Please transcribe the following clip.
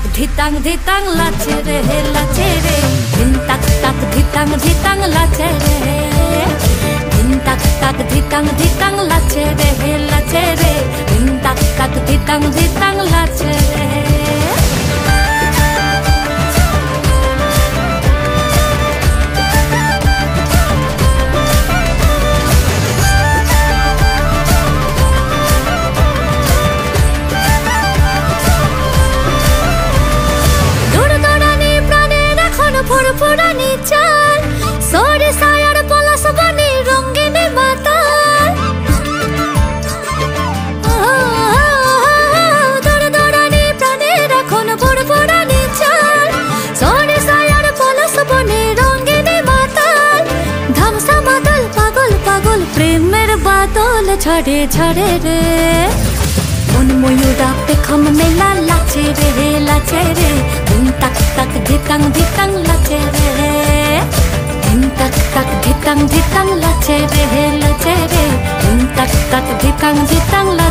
tak dhitang dhitang lache re din tak tak dhitang dhitang lache re din tak tak dhitang dhitang lache re din tak tak dhitang dhitang lache re পুরানি চাল সরে সায়ার পলাশ বানি রঙিনী মাতাল দৌড় দৌড়ানি প্রাণের এখন পুরানি চাল সরে সায়ার পলাশ বানি রঙিনী মাতাল ধামসা মাতাল পাগল পাগল প্রেমের বাদল ঝড়ে ঝড়ে রে মন ময়ূরা পেখম মেলা লাচে রে din tak tak dhitang dhitang lache re din tak tak dhitang dhitang lache re din tak tak dhitang dhitang lache